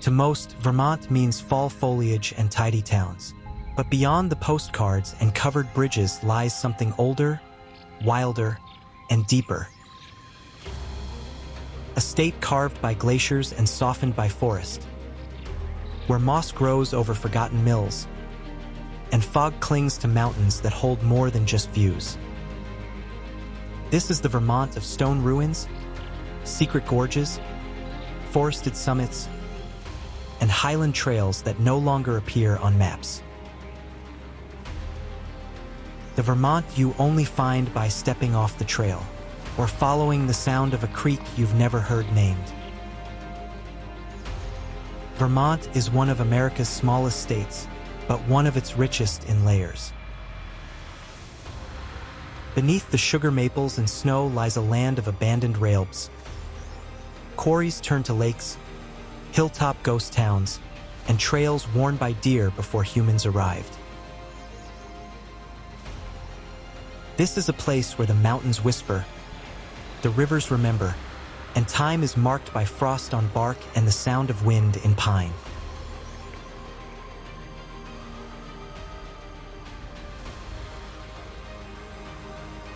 To most, Vermont means fall foliage and tidy towns. But beyond the postcards and covered bridges lies something older, wilder, and deeper. A state carved by glaciers and softened by forest, where moss grows over forgotten mills, and fog clings to mountains that hold more than just views. This is the Vermont of stone ruins, secret gorges, forested summits, and highland trails that no longer appear on maps. The Vermont you only find by stepping off the trail, or following the sound of a creek you've never heard named. Vermont is one of America's smallest states, but one of its richest in layers. Beneath the sugar maples and snow lies a land of abandoned railroads. Quarries turned to lakes, hilltop ghost towns, and trails worn by deer before humans arrived. This is a place where the mountains whisper, the rivers remember, and time is marked by frost on bark and the sound of wind in pine.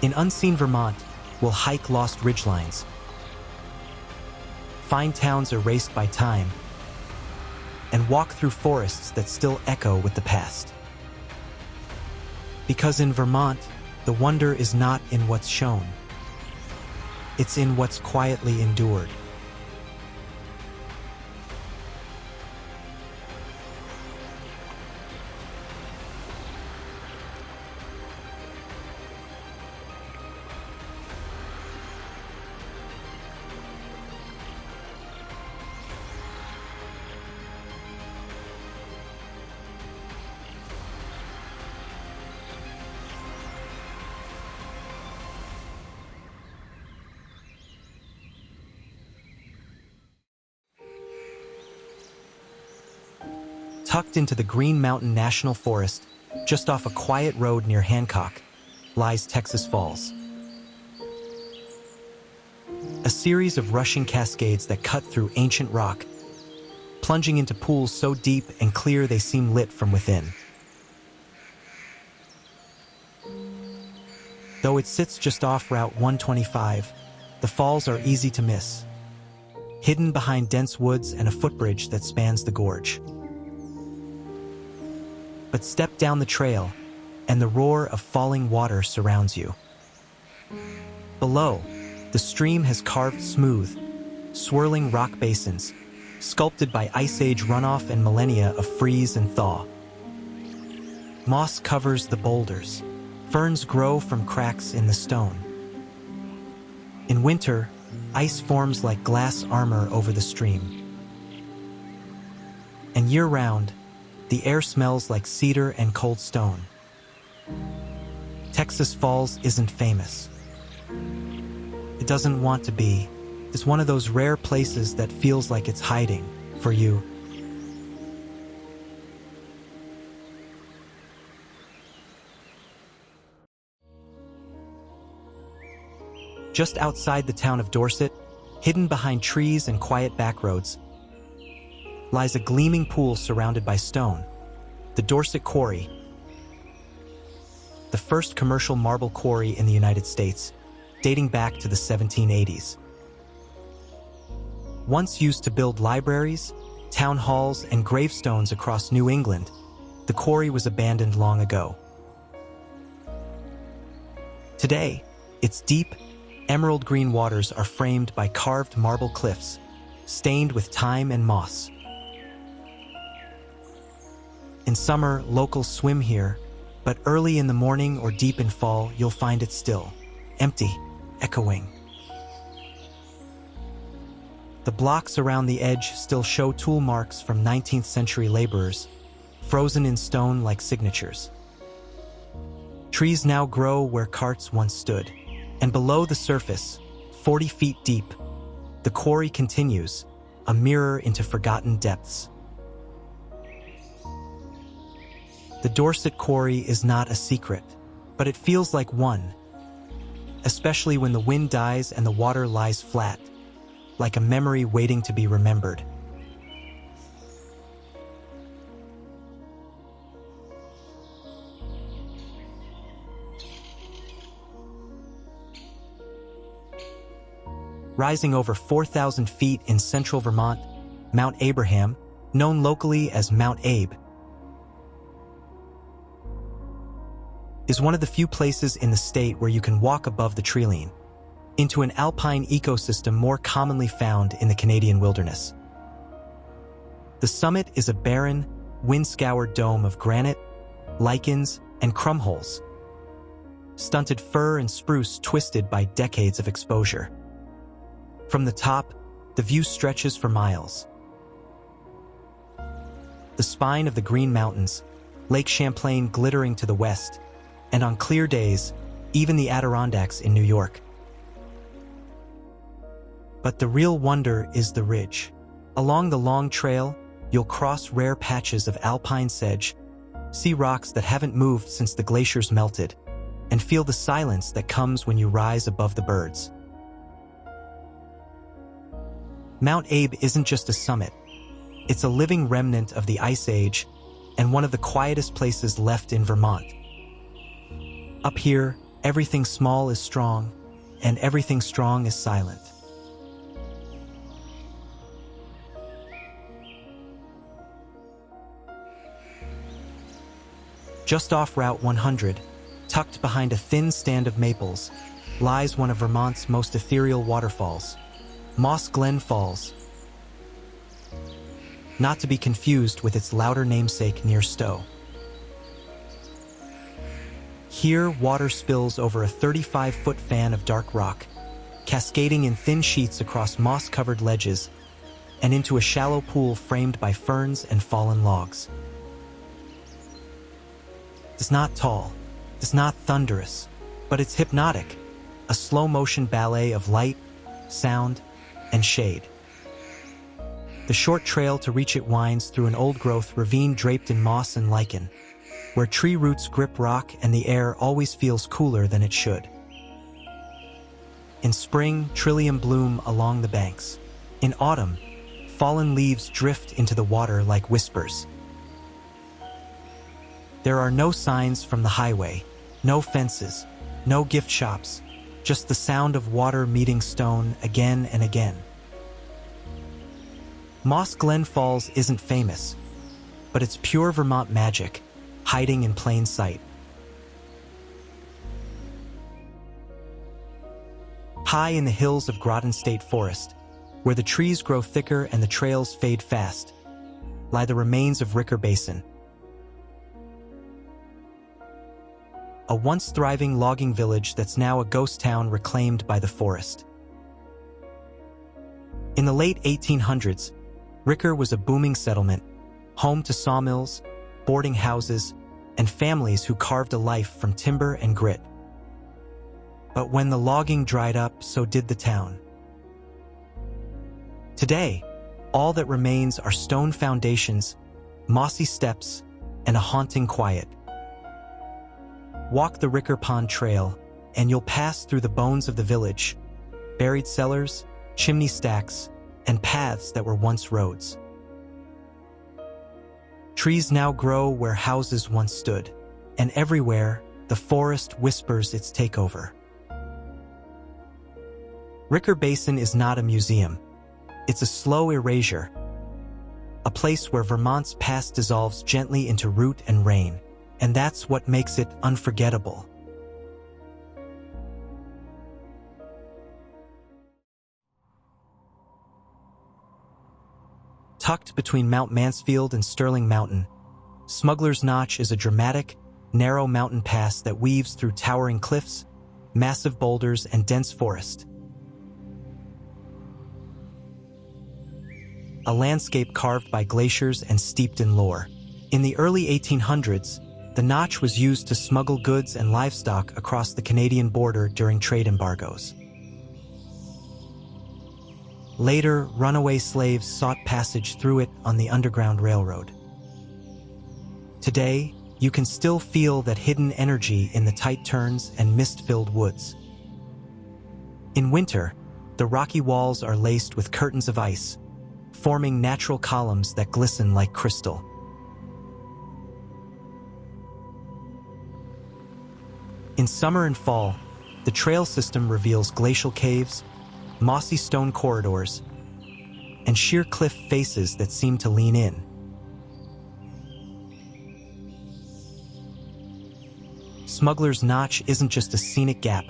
In unseen Vermont, we'll hike lost ridgelines, find towns erased by time, and walk through forests that still echo with the past. Because in Vermont, the wonder is not in what's shown. It's in what's quietly endured. Tucked into the Green Mountain National Forest, just off a quiet road near Hancock, lies Texas Falls. A series of rushing cascades that cut through ancient rock, plunging into pools so deep and clear they seem lit from within. Though it sits just off Route 125, the falls are easy to miss, hidden behind dense woods and a footbridge that spans the gorge. But step down the trail, and the roar of falling water surrounds you. Below, the stream has carved smooth, swirling rock basins, sculpted by Ice Age runoff and millennia of freeze and thaw. Moss covers the boulders. Ferns grow from cracks in the stone. In winter, ice forms like glass armor over the stream. And year-round, the air smells like cedar and cold stone. Texas Falls isn't famous. It doesn't want to be. It's one of those rare places that feels like it's hiding for you. Just outside the town of Dorset, hidden behind trees and quiet backroads, lies a gleaming pool surrounded by stone, the Dorset Quarry, the first commercial marble quarry in the United States, dating back to the 1780s. Once used to build libraries, town halls, and gravestones across New England, the quarry was abandoned long ago. Today, its deep, emerald green waters are framed by carved marble cliffs, stained with time and moss. In summer, locals swim here, but early in the morning or deep in fall, you'll find it still, empty, echoing. The blocks around the edge still show tool marks from 19th century laborers, frozen in stone like signatures. Trees now grow where carts once stood, and below the surface, 40 feet deep, the quarry continues, a mirror into forgotten depths. The Dorset Quarry is not a secret, but it feels like one, especially when the wind dies and the water lies flat, like a memory waiting to be remembered. Rising over 4,000 feet in central Vermont, Mount Abraham, known locally as Mount Abe, is one of the few places in the state where you can walk above the treeline, into an alpine ecosystem more commonly found in the Canadian wilderness. The summit is a barren, wind-scoured dome of granite, lichens, and crumholes, stunted fir and spruce twisted by decades of exposure. From the top, the view stretches for miles. The spine of the Green Mountains, Lake Champlain glittering to the west, and on clear days, even the Adirondacks in New York. But the real wonder is the ridge. Along the long trail, you'll cross rare patches of alpine sedge, see rocks that haven't moved since the glaciers melted, and feel the silence that comes when you rise above the birds. Mount Abe isn't just a summit. It's a living remnant of the Ice Age and one of the quietest places left in Vermont. Up here, everything small is strong, and everything strong is silent. Just off Route 100, tucked behind a thin stand of maples, lies one of Vermont's most ethereal waterfalls, Moss Glen Falls, not to be confused with its louder namesake near Stowe. Here, water spills over a 35-foot fan of dark rock, cascading in thin sheets across moss-covered ledges and into a shallow pool framed by ferns and fallen logs. It's not tall, it's not thunderous, but it's hypnotic, a slow-motion ballet of light, sound, and shade. The short trail to reach it winds through an old-growth ravine draped in moss and lichen, where tree roots grip rock and the air always feels cooler than it should. In spring, trillium bloom along the banks. In autumn, fallen leaves drift into the water like whispers. There are no signs from the highway, no fences, no gift shops, just the sound of water meeting stone again and again. Moss Glen Falls isn't famous, but it's pure Vermont magic, hiding in plain sight. High in the hills of Groton State Forest, where the trees grow thicker and the trails fade fast, lie the remains of Ricker Basin, a once thriving logging village that's now a ghost town reclaimed by the forest. In the late 1800s, Ricker was a booming settlement, home to sawmills, boarding houses, and families who carved a life from timber and grit. But when the logging dried up, so did the town. Today, all that remains are stone foundations, mossy steps, and a haunting quiet. Walk the Ricker Pond Trail, and you'll pass through the bones of the village, buried cellars, chimney stacks, and paths that were once roads. Trees now grow where houses once stood, and everywhere, the forest whispers its takeover. Ricker Basin is not a museum. It's a slow erasure, a place where Vermont's past dissolves gently into root and rain, and that's what makes it unforgettable. Tucked between Mount Mansfield and Sterling Mountain, Smugglers Notch is a dramatic, narrow mountain pass that weaves through towering cliffs, massive boulders, and dense forest. A landscape carved by glaciers and steeped in lore. In the early 1800s, the notch was used to smuggle goods and livestock across the Canadian border during trade embargoes. Later, runaway slaves sought passage through it on the Underground Railroad. Today, you can still feel that hidden energy in the tight turns and mist-filled woods. In winter, the rocky walls are laced with curtains of ice, forming natural columns that glisten like crystal. In summer and fall, the trail system reveals glacial caves, mossy stone corridors, and sheer cliff faces that seem to lean in. Smugglers Notch isn't just a scenic gap,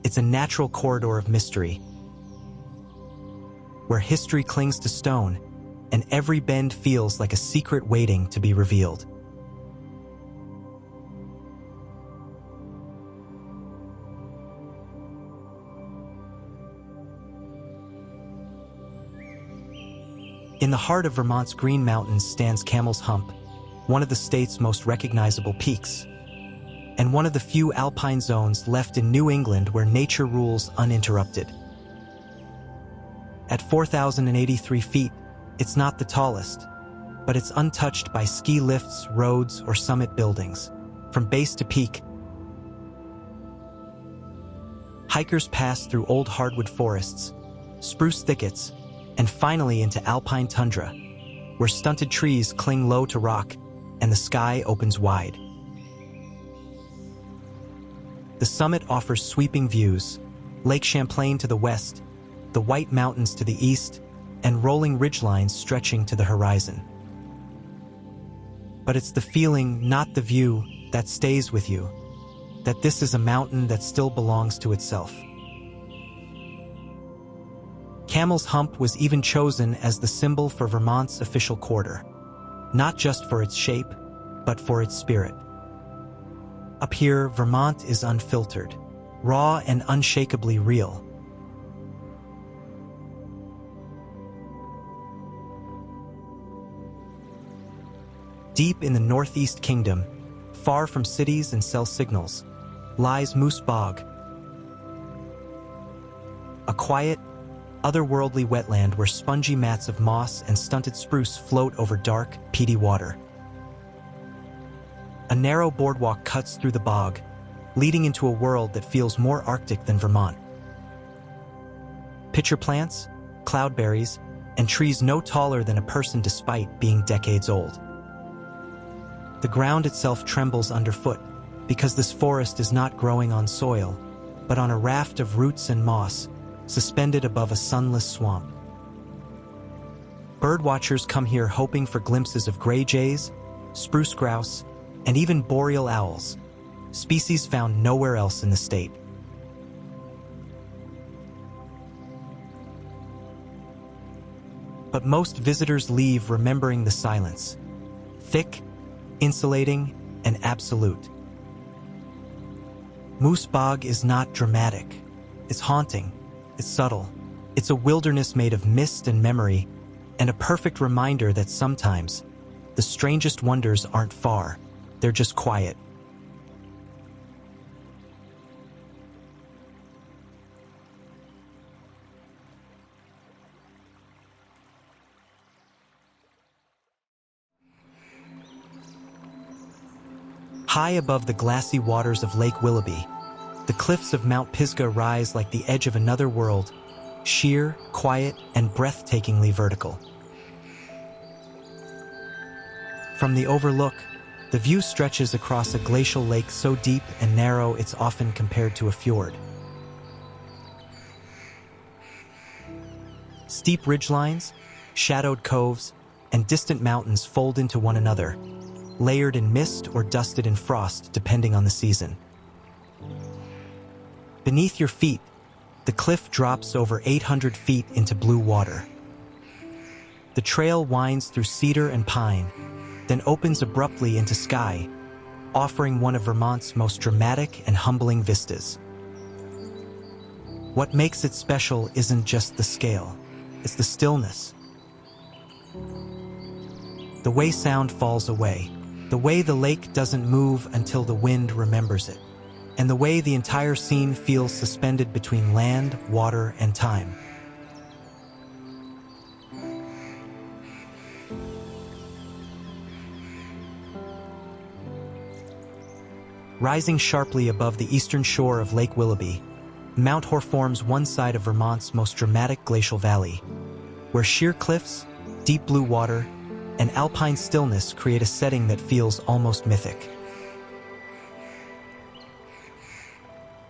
it's a natural corridor of mystery, where history clings to stone and every bend feels like a secret waiting to be revealed. In the heart of Vermont's Green Mountains stands Camel's Hump, one of the state's most recognizable peaks, and one of the few alpine zones left in New England where nature rules uninterrupted. At 4,083 feet, it's not the tallest, but it's untouched by ski lifts, roads, or summit buildings. From base to peak, hikers pass through old hardwood forests, spruce thickets, and finally into alpine tundra, where stunted trees cling low to rock and the sky opens wide. The summit offers sweeping views: Lake Champlain to the west, the White Mountains to the east, and rolling ridgelines stretching to the horizon. But it's the feeling, not the view, that stays with you, that this is a mountain that still belongs to itself. Camel's Hump was even chosen as the symbol for Vermont's official quarter, not just for its shape, but for its spirit. Up here, Vermont is unfiltered, raw and unshakably real. Deep in the Northeast Kingdom, far from cities and cell signals, lies Moose Bog, a quiet, otherworldly wetland where spongy mats of moss and stunted spruce float over dark, peaty water. A narrow boardwalk cuts through the bog, leading into a world that feels more Arctic than Vermont. Pitcher plants, cloudberries, and trees no taller than a person despite being decades old. The ground itself trembles underfoot because this forest is not growing on soil, but on a raft of roots and moss, suspended above a sunless swamp. Birdwatchers come here hoping for glimpses of gray jays, spruce grouse, and even boreal owls, species found nowhere else in the state. But most visitors leave remembering the silence, thick, insulating, and absolute. Moose Bog is not dramatic. It's haunting. It's subtle. It's a wilderness made of mist and memory, and a perfect reminder that sometimes the strangest wonders aren't far, they're just quiet. High above the glassy waters of Lake Willoughby, the cliffs of Mount Pisgah rise like the edge of another world, sheer, quiet, and breathtakingly vertical. From the overlook, the view stretches across a glacial lake so deep and narrow it's often compared to a fjord. Steep ridgelines, shadowed coves, and distant mountains fold into one another, layered in mist or dusted in frost depending on the season. Beneath your feet, the cliff drops over 800 feet into blue water. The trail winds through cedar and pine, then opens abruptly into sky, offering one of Vermont's most dramatic and humbling vistas. What makes it special isn't just the scale, it's the stillness. The way sound falls away, the way the lake doesn't move until the wind remembers it, and the way the entire scene feels suspended between land, water, and time. Rising sharply above the eastern shore of Lake Willoughby, Mount Hoare forms one side of Vermont's most dramatic glacial valley, where sheer cliffs, deep blue water, and alpine stillness create a setting that feels almost mythic.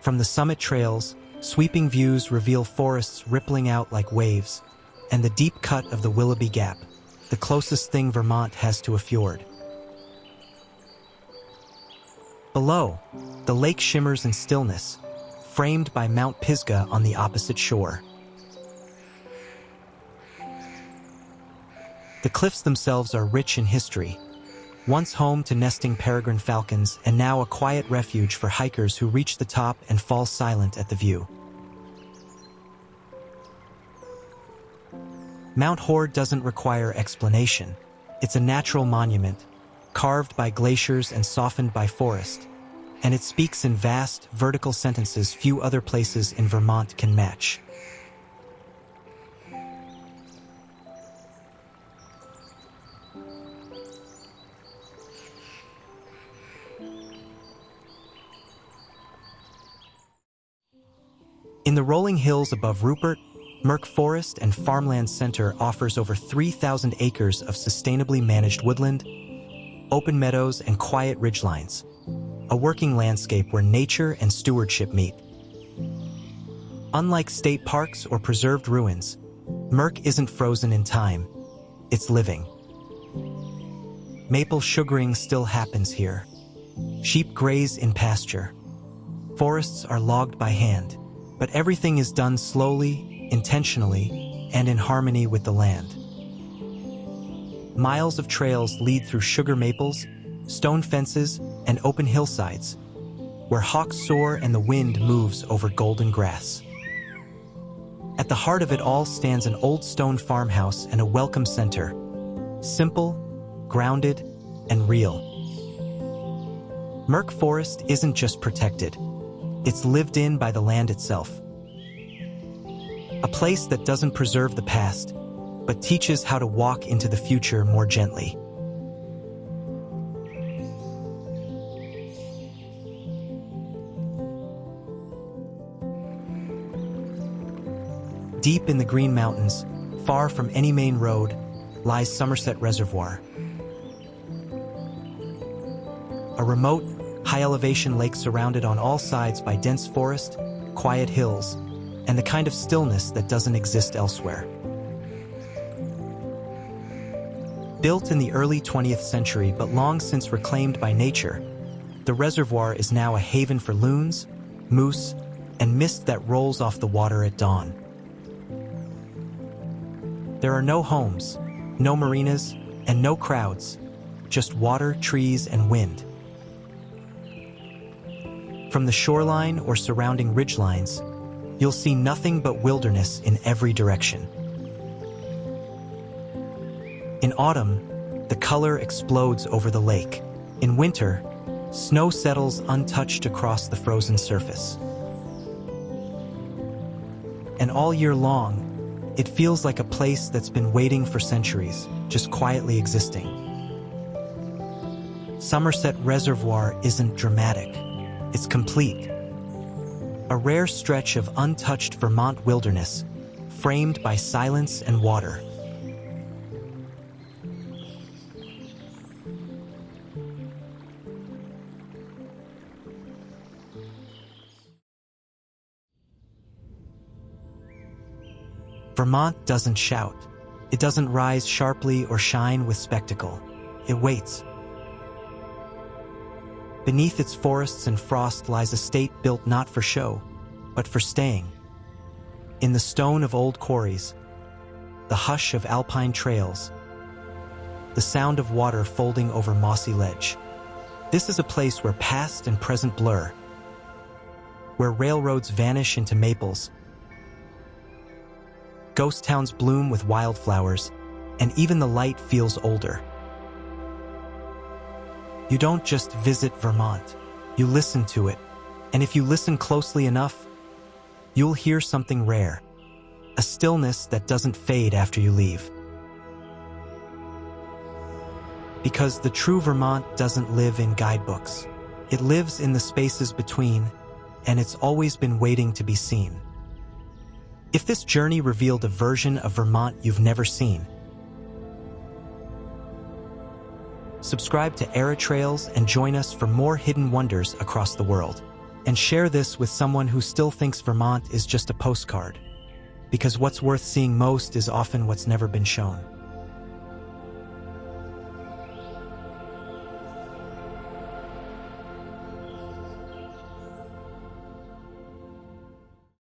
From the summit trails Sweeping views reveal forests rippling out like waves, and the deep cut of the Willoughby Gap, the closest thing Vermont has to a fjord. Below, the lake shimmers in stillness, framed by Mount Pisgah on the opposite shore. The cliffs themselves are rich in history, once home to nesting peregrine falcons and now a quiet refuge for hikers who reach the top and fall silent at the view. Mount Hoard doesn't require explanation. It's a natural monument, carved by glaciers and softened by forest, and it speaks in vast, vertical sentences few other places in Vermont can match. In the rolling hills above Rupert, Merck Forest and Farmland Center offers over 3,000 acres of sustainably managed woodland, open meadows, and quiet ridgelines, a working landscape where nature and stewardship meet. Unlike state parks or preserved ruins, Merck isn't frozen in time, it's living. Maple sugaring still happens here. Sheep graze in pasture. Forests are logged by hand, but everything is done slowly, intentionally, and in harmony with the land. Miles of trails lead through sugar maples, stone fences, and open hillsides, where hawks soar and the wind moves over golden grass. At the heart of it all stands an old stone farmhouse and a welcome center, simple, grounded, and real. Merck Forest isn't just protected, it's lived in by the land itself. A place that doesn't preserve the past, but teaches how to walk into the future more gently. Deep in the Green Mountains, far from any main road, lies Somerset Reservoir. A remote, high-elevation lake surrounded on all sides by dense forest, quiet hills, and the kind of stillness that doesn't exist elsewhere. Built in the early 20th century but long since reclaimed by nature, the reservoir is now a haven for loons, moose, and mist that rolls off the water at dawn. There are no homes, no marinas, and no crowds, just water, trees, and wind. From the shoreline or surrounding ridgelines, you'll see nothing but wilderness in every direction. In autumn, the color explodes over the lake. In winter, snow settles untouched across the frozen surface. And all year long, it feels like a place that's been waiting for centuries, just quietly existing. Somerset Reservoir isn't dramatic. It's complete. A rare stretch of untouched Vermont wilderness, framed by silence and water. Vermont doesn't shout. It doesn't rise sharply or shine with spectacle. It waits. Beneath its forests and frost lies a state built not for show, but for staying. In the stone of old quarries, the hush of alpine trails, the sound of water folding over mossy ledge. This is a place where past and present blur, where railroads vanish into maples, ghost towns bloom with wildflowers, and even the light feels older. You don't just visit Vermont, you listen to it, and if you listen closely enough, you'll hear something rare, a stillness that doesn't fade after you leave. Because the true Vermont doesn't live in guidebooks. It lives in the spaces between, and it's always been waiting to be seen. If this journey revealed a version of Vermont you've never seen, subscribe to Era Trails and join us for more hidden wonders across the world. And share this with someone who still thinks Vermont is just a postcard. Because what's worth seeing most is often what's never been shown.